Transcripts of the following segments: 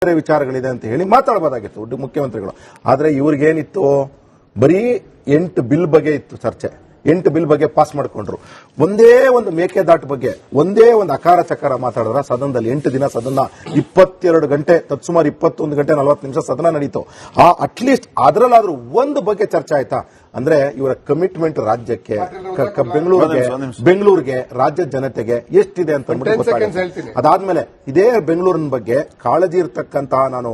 ವಿಚಾರಗಳಿದೆ ಅಂತ ಹೇಳಿ ಮಾತಾಡಬಹುದಾಗಿತ್ತು ಮುಖ್ಯಮಂತ್ರಿಗಳು. ಆದ್ರೆ ಇವ್ರಿಗೇನಿತ್ತು, ಬರೀ 8 ಬಿಲ್ ಬಗ್ಗೆ ಇತ್ತು ಚರ್ಚೆ. 8 ಬಿಲ್ ಬಗ್ಗೆ ಪಾಸ್ ಮಾಡ್ಕೊಂಡ್ರು. ಒಂದೇ ಒಂದು ಮೇಕೆದಾಟು ಬಗ್ಗೆ ಒಂದೇ ಒಂದು ಅಕಾರ ಚಕಾರ ಮಾತಾಡಿದ್ರ ಸದನದಲ್ಲಿ 8 ದಿನ ಸದನ 22 ಗಂಟೆ ತತ್ಸುಮಾರು 21 ಗಂಟೆ 40 ನಿಮಿಷ ಸದನ ನಡೀತು. ಅಟ್ಲೀಸ್ಟ್ ಅದರಲ್ಲಾದ್ರೂ ಒಂದು ಬಗ್ಗೆ ಚರ್ಚೆ ಆಯ್ತಾ ಅಂದ್ರೆ ಇವರ ಕಮಿಟ್ಮೆಂಟ್ ರಾಜ್ಯಕ್ಕೆ, ಬೆಂಗಳೂರಿಗೆ, ರಾಜ್ಯದ ಜನತೆಗೆ ಎಷ್ಟಿದೆ ಅಂತ ಗೊತ್ತಾಗುತ್ತೆ. ಅದಾದ್ಮೇಲೆ ಇದೇ ಬೆಂಗಳೂರಿನ ಬಗ್ಗೆ ಕಾಳಜಿ ಇರತಕ್ಕಂತಹ ನಾನು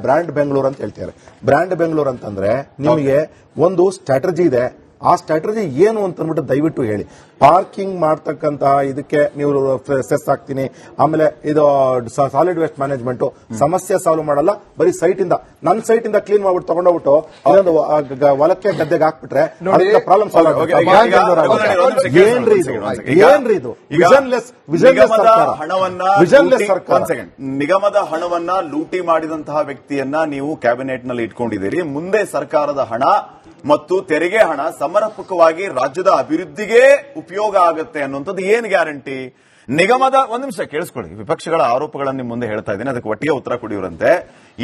ಬ್ರ್ಯಾಂಡ್ ಬೆಂಗಳೂರು ಅಂತ ಹೇಳ್ತಾರೆ. ಬ್ರ್ಯಾಂಡ್ ಬೆಂಗಳೂರು ಅಂತಂದ್ರೆ ನಿಮಗೆ ಒಂದು ಸ್ಟ್ರಾಟಜಿ ಇದೆ. ಆ ಸ್ಟ್ರಾಟಜಿ ಏನು ಅಂತ ಅಂದ್ಬಿಟ್ಟು ದಯವಿಟ್ಟು ಹೇಳಿ. ಪಾರ್ಕಿಂಗ್ ಮಾಡ್ತಕ್ಕಂತಹ ಇದಕ್ಕೆ ನೀವು ಸೆಸ್ ಹಾಕ್ತೀನಿ, ಆಮೇಲೆ ಇದು ಸಾಲಿಡ್ ವೇಸ್ಟ್ ಮ್ಯಾನೇಜ್ಮೆಂಟ್ ಸಮಸ್ಯೆ ಸಾಲ್ವ್ ಮಾಡಲ್ಲ. ಬರೀ ಸೈಟ್ ಇಂದ ನನ್ನ ಸೈಟ್ ಇಂದ ಕ್ಲೀನ್ ಮಾಡ್ಬಿಟ್ಟು ತಗೊಂಡೋಗ್ಬಿಟ್ಟು ಇನ್ನೊಂದು ಹೊಲಕ್ಕೆ ಗದ್ದೆಗೆ ಹಾಕ್ಬಿಟ್ರೆ ಪ್ರಾಬ್ಲಮ್ ಸಾಲ್ವ್ ಆಗುತ್ತೆ. ಏನ್ರಿ ಇದು ವಿಷನ್ಲೆಸ್ ಸರ್ಕಾರ. ನಿಗಮದ ಹಣವನ್ನ ಲೂಟಿ ಮಾಡಿದಂತಹ ವ್ಯಕ್ತಿಯನ್ನ ನೀವು ಕ್ಯಾಬಿನೆಟ್ ನಲ್ಲಿ ಇಟ್ಕೊಂಡಿದ್ದೀರಿ. ಮುಂದೆ ಸರ್ಕಾರದ ಹಣ ಮತ್ತು ತೆರಿಗೆ ಹಣ ಸಮರ್ಪಕವಾಗಿ ರಾಜ್ಯದ ಅಭಿವೃದ್ಧಿಗೆ ಉಪಯೋಗ ಆಗುತ್ತೆ ಅನ್ನುವಂಥದ್ದು ಏನು ಗ್ಯಾರಂಟಿ? ನಿಗಮದ ಒಂದು ನಿಮಿಷ ಕೇಳಿಸ್ಕೊಳ್ಳಿ, ವಿಪಕ್ಷಗಳ ಆರೋಪಗಳನ್ನು ನಿಮ್ಮ ಮುಂದೆ ಹೇಳ್ತಾ ಇದ್ದೀನಿ, ಅದಕ್ಕೆ ಒಟ್ಟಿಗೆ ಉತ್ತರ ಕೊಡಿಯವರಂತೆ.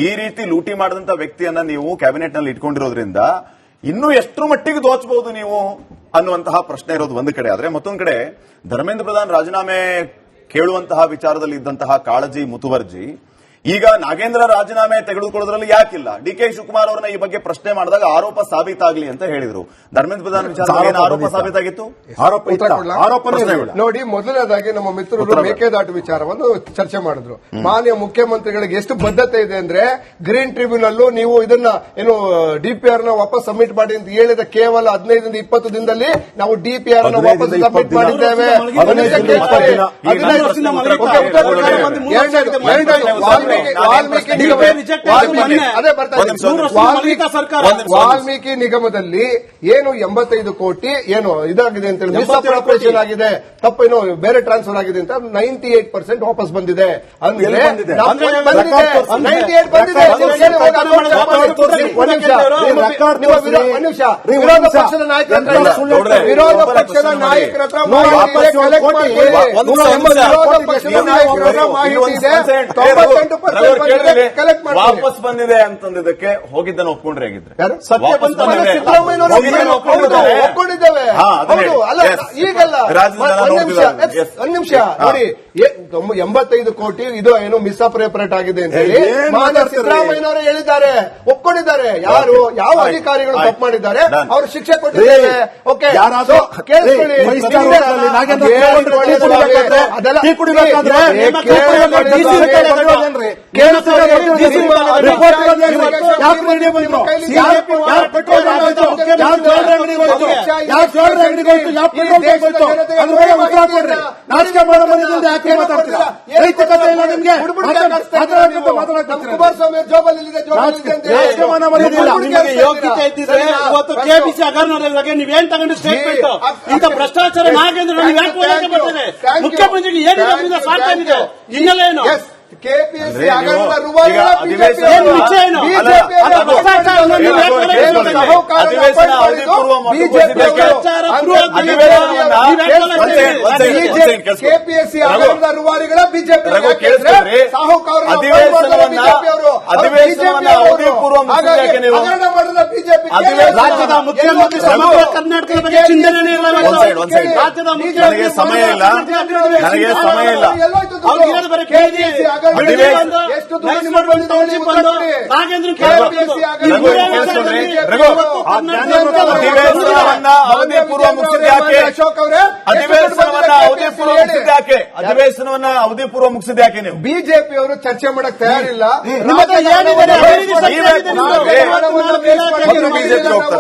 ಈ ರೀತಿ ಲೂಟಿ ಮಾಡಿದಂತ ವ್ಯಕ್ತಿಯನ್ನ ನೀವು ಕ್ಯಾಬಿನೆಟ್ ನಲ್ಲಿ ಇಟ್ಕೊಂಡಿರೋದ್ರಿಂದ ಇನ್ನೂ ಎಷ್ಟರ ಮಟ್ಟಿಗೆ ದೋಚಬಹುದು ನೀವು ಅನ್ನುವಂತಹ ಪ್ರಶ್ನೆ ಇರೋದು ಒಂದು ಕಡೆ. ಆದ್ರೆ ಮತ್ತೊಂದು ಕಡೆ ಧರ್ಮೇಂದ್ರ ಪ್ರಧಾನ್ ರಾಜೀನಾಮೆ ಕೇಳುವಂತಹ ವಿಚಾರದಲ್ಲಿ ಇದ್ದಂತಹ ಕಾಳಜಿ, ಮುತುವರ್ಜಿ ಈಗ ನಾಗೇಂದ್ರ ರಾಜೀನಾಮೆ ತೆಗೆದುಕೊಳ್ಳೋದ್ರಲ್ಲಿ ಯಾಕಿಲ್ಲ? ಡಿ ಕೆ ಶಿವಕುಮಾರ್ ಅವರನ್ನ ಈ ಬಗ್ಗೆ ಪ್ರಶ್ನೆ ಮಾಡಿದಾಗ ಆರೋಪ ಸಾಬೀತಾಗ್ಲಿ ಅಂತ ಹೇಳಿದ್ರು. ಧರ್ಮೇಂದ್ರ ಪ್ರಧಾನ್ ವಿಚಾರ ಆರೋಪ ಸಾಬೀತಾಗಿತ್ತು? ನೋಡಿ, ಮೊದಲನೇದಾಗಿ ನಮ್ಮ ಮಿತ್ರರು ಮೇಕೆದಾಟು ವಿಚಾರವನ್ನು ಚರ್ಚೆ ಮಾಡಿದ್ರು. ಮಾನ್ಯ ಮುಖ್ಯಮಂತ್ರಿಗಳಿಗೆ ಎಷ್ಟು ಬದ್ಧತೆ ಇದೆ ಅಂದ್ರೆ ಗ್ರೀನ್ ಟ್ರಿಬ್ಯುನಲ್ ನೀವು ಇದನ್ನ ಏನು ಡಿಪಿಆರ್ ನ ವಾಪಸ್ ಸಬ್ಮಿಟ್ ಮಾಡಿ ಅಂತ ಹೇಳಿದ ಕೇವಲ 15-20 ದಿನದಲ್ಲಿ ನಾವು ಡಿಪಿಆರ್ ನ ವಾಪಸ್ ಸಬ್ಮಿಟ್ ಮಾಡಿದ್ದೇವೆ. ವಾಲ್ಮೀಕಿ ನಿಗಮದಲ್ಲಿ ಏನು 85 ಕೋಟಿ ಏನು ಇದಾಗಿದೆ ಅಂತ ಹೇಳಿ ಮಿಸ್ಅಪ್ರೋಪ್ರಿಯೇಷನ್ ಆಗಿದೆ, ತಪ್ಪೇನೋ ಬೇರೆ ಟ್ರಾನ್ಸ್ಫರ್ ಆಗಿದೆ ಅಂತ 98% ವಾಪಸ್ ಬಂದಿದೆ. ವಿರೋಧ ಪಕ್ಷದ ನಾಯಕರ ಹತ್ರ ವಾಪಸ್ ಬಂದಿದೆ ಅಂತಂದಿದ್ದಕ್ಕೆ ಹೋಗಿದ್ದನ್ನು ಒಪ್ಕೊಂಡ್ರೆ ಹೇಗಿದ್ರೆ ಒಪ್ಕೊಂಡಿದ್ದೇವೆ. ಈಗಲ್ಲ ಒಂದ್ ನಿಮಿಷ ನೋಡಿ, 85 ಕೋಟಿ ಇದು ಏನು ಮಿಸ್ಅಪ್ರೋಪ್ರಿಯೇಟ್ ಆಗಿದೆ ಅಂತ ಹೇಳಿ ಮಾನ್ಯ ಸಿದ್ದರಾಮಯ್ಯನವರೇ ಹೇಳಿದ್ದಾರೆ, ಒಪ್ಕೊಂಡಿದ್ದಾರೆ. ಯಾರು ಯಾವ ಅಧಿಕಾರಿಗಳು ತಪ್ಪು ಮಾಡಿದ್ದಾರೆ ಅವರು ಶಿಕ್ಷೆ ಕೊಟ್ಟಿದ್ದಾರೆ. ಓಕೆ, ಕೇಳಿಸ್ಕೊಳ್ಳಿ. ಯೋಗ್ಯತೆ ಇದ್ದಿದ್ರೆ ಇವತ್ತು ಕೆಪಿಸಿ ಹಗರಣದ ನೀವೇನ್ ತಗೊಂಡು ಸ್ಟೇಟ್ಮೆಂಟ್ ಇಂಥ ಭ್ರಷ್ಟಾಚಾರ ನಾಗೇಂದ್ರ ಮುಖ್ಯಮಂತ್ರಿಗೆ ಏನಿದೆ ಸಾಧ್ಯ ಇದೆ, ಹಿನ್ನೆಲೆ ಏನು? ಕೆಪಿಎಸ್ಸಿ ಹಗರಣದ ರೂವಾರಿಗಳ ಬಿಜೆಪಿ ರಾಜ್ಯದ ಮುಖ್ಯಮಂತ್ರಿ ಸಮಗ್ರ ಕರ್ನಾಟಕದ ಬಗ್ಗೆ ಚಿಂತನೆ ಇಲ್ಲ. ರಾಜ್ಯದ ನನಗೆ ಸಮಯ ಇಲ್ಲ. ಅಧಿವೇಶನವನ್ನ ಅವಧಿ ಪೂರ್ವ ಮುಗಿಸಿದ್ಯಾಕೆ ನೀವು? ಬಿಜೆಪಿಯವರು ಚರ್ಚೆ ಮಾಡಕ್ ತಯಾರಿಲ್ಲ.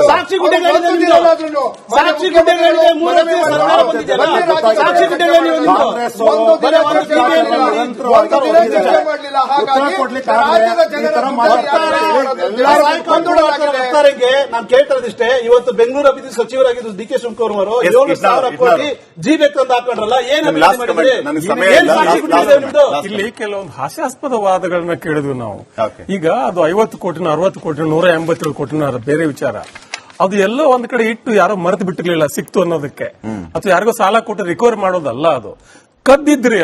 ಸಾಕ್ಷಿ ನಾನು ಕೇಳ್ತಿರೋದಿಷ್ಟೇ, ಇವತ್ತು ಬೆಂಗಳೂರು ಅಭಿವೃದ್ಧಿ ಸಚಿವರಾಗಿದ್ದು ಡಿ ಕೆ ಶಿವಕುಮಾರ್ ಅವರು 7,000 ಕೋಟಿ ಜಿಬೇಕು ಅಂತ ಹಾಕೊಂಡ್ರಲ್ಲ, ಇಲ್ಲಿ ಕೆಲವೊಂದು ಹಾಸ್ಯಾಸ್ಪದ ವಾದಗಳನ್ನ ಕೇಳಿದ್ವಿ ನಾವು. ಈಗ ಅದು 50 ಕೋಟಿನ 60 ಕೋಟಿ 187 ಕೋಟಿನ ಬೇರೆ ವಿಚಾರ. ಅದು ಎಲ್ಲೋ ಒಂದ್ ಕಡೆ ಇಟ್ಟು ಯಾರೋ ಮರೆತು ಬಿಟ್ಟಿರ್ಲಿಲ್ಲ ಸಿಕ್ತು ಅನ್ನೋದಕ್ಕೆ, ಅಥವಾ ಯಾರಿಗೋ ಸಾಲ ಕೊಟ್ಟು ರಿಕವರ್ ಮಾಡೋದಲ್ಲ. ಅದು ಕದ್ದಿದ್ರಿ.